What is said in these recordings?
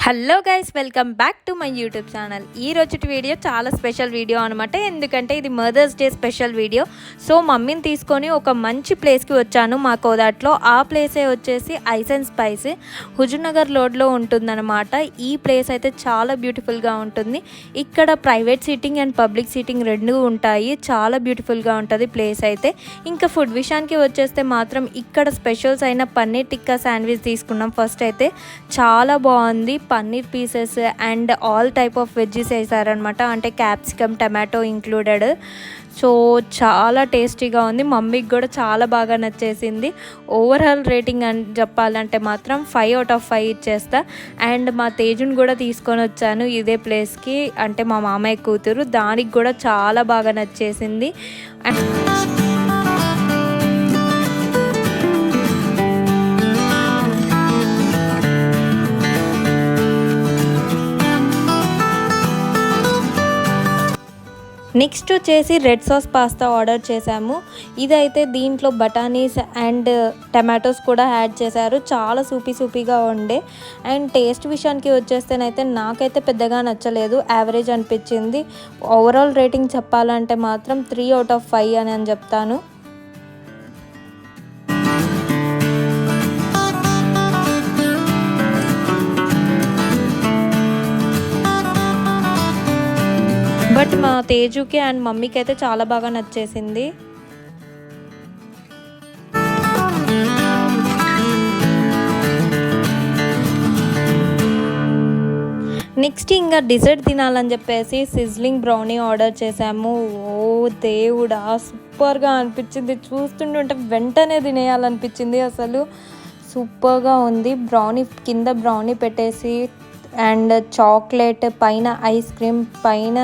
Hello guys, welcome back to my YouTube channel. ఈ రోజుటి video చాలా స్పెషల్ వీడియో అనమాట. ఎందుకంటే ఇది Mother's Day special video. So మమ్మీని తీసుకొని ఒక మంచి ప్లేస్కి వచ్చాను మా కోదాట్లో. ఆ ప్లేసే వచ్చేసి ఐస్ అండ్ స్పైస్ హుజూర్నగర్ రోడ్లో ఉంటుందన్నమాట. ఈ ప్లేస్ అయితే చాలా బ్యూటిఫుల్గా ఉంటుంది. ఇక్కడ private seating and public seating రెండు ఉంటాయి. చాలా బ్యూటిఫుల్గా ఉంటుంది ప్లేస్ అయితే. ఇంకా ఫుడ్ విషయానికి వచ్చేస్తే మాత్రం ఇక్కడ స్పెషల్స్ అయిన పన్నీర్ టిక్కా శాండ్విచ్ తీసుకున్నాం. ఫస్ట్ అయితే చాలా బాగుంది. Paneer pieces and all type of veggies వేసారనమాట. అంటే క్యాప్సికమ్, టమాటో ఇంక్లూడెడ్. సో చాలా టేస్టీగా ఉంది. మమ్మీకి కూడా చాలా బాగా నచ్చేసింది. ఓవరాల్ రేటింగ్ అని చెప్పాలంటే మాత్రం 5 out of 5 ఇచ్చేస్తా. అండ్ మా తేజుని కూడా తీసుకొని వచ్చాను ఇదే ప్లేస్కి. అంటే మా మామయ్య కూతురు, దానికి కూడా చాలా బాగా నచ్చేసింది. నెక్స్ట్ వచ్చేసి రెడ్ సాస్ పాస్తా ఆర్డర్ చేసాము. ఇదైతే దీంట్లో బటానీస్ అండ్ టమాటోస్ కూడా యాడ్ చేశారు. చాలా సూపీగా ఉండే. అండ్ టేస్ట్ విషయానికి వచ్చేస్తేనైతే నాకైతే పెద్దగా నచ్చలేదు, యావరేజ్ అనిపించింది. ఓవరాల్ రేటింగ్ చెప్పాలంటే మాత్రం 3 out of 5 అని చెప్తాను. బట్ మా తేజుకి అండ్ మమ్మీకి అయితే చాలా బాగా నచ్చేసింది. నెక్స్ట్ ఇంకా డిజర్ట్ తినాలని చెప్పేసి సిజ్లింగ్ బ్రౌనీ ఆర్డర్ చేసాము. ఓ దేవుడా, సూపర్గా అనిపించింది. చూస్తుంటే వెంటనే తినేయాలనిపించింది. అసలు సూపర్గా ఉంది. బ్రౌనీ కింద బ్రౌనీ పెట్టేసి అండ్ చాక్లెట్ పైన, ఐస్ క్రీమ్ పైన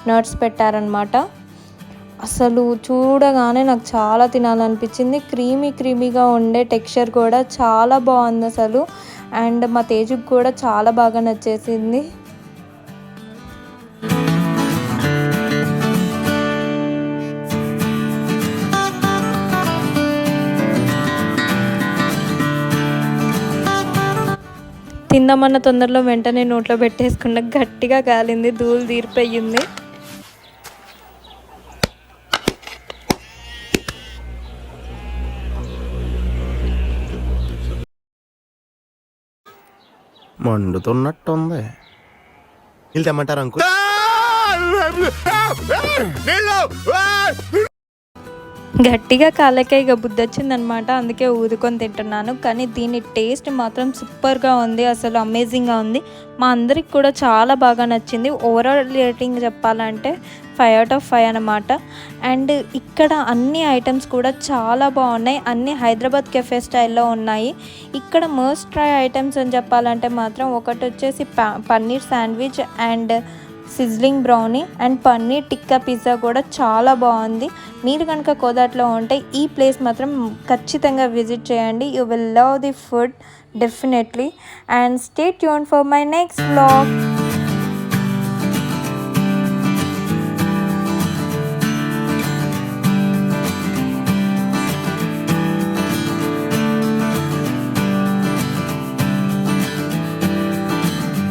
నట్స్ పెట్టారనమాట. అసలు చూడగానే నాకు చాలా తినాలనిపించింది. క్రీమీగా ఉండే టెక్స్చర్ కూడా చాలా బాగుంది అసలు. అండ్ మా తేజుకి కూడా చాలా బాగా నచ్చేసింది. తిందామన్న తొందరలో వెంటనే నోట్లో పెట్టేసుకున్న గట్టిగా కాలింది, ధూళి తీరిపోయింది. మండుతున్నట్టుంది. వీళ్ళు తెమ్మంటారు అంకుల్. గట్టిగా కాళ్ళకే ఇక బుద్ధి వచ్చిందనమాట. అందుకే ఊదుకొని తింటున్నాను. కానీ దీని టేస్ట్ మాత్రం సూపర్గా ఉంది. అసలు అమేజింగ్గా ఉంది. మా అందరికి కూడా చాలా బాగా నచ్చింది. ఓవరాల్ రేటింగ్ చెప్పాలంటే 5 out of 5 అనమాట. అండ్ ఇక్కడ అన్ని ఐటమ్స్ కూడా చాలా బాగున్నాయి. అన్ని హైదరాబాద్ కెఫే స్టైల్లో ఉన్నాయి. ఇక్కడ మస్ట్ ట్రై ఐటమ్స్ అని చెప్పాలంటే మాత్రం ఒకటి వచ్చేసి paneer sandwich and sizzling brownie and paneer tikka pizza కూడా చాలా బాగుంది. మీరు కనుక కోదాట్లో ఉంటే ఈ ప్లేస్ మాత్రం ఖచ్చితంగా విజిట్ చేయండి. You will love the food definitely. And stay tune for my next vlog.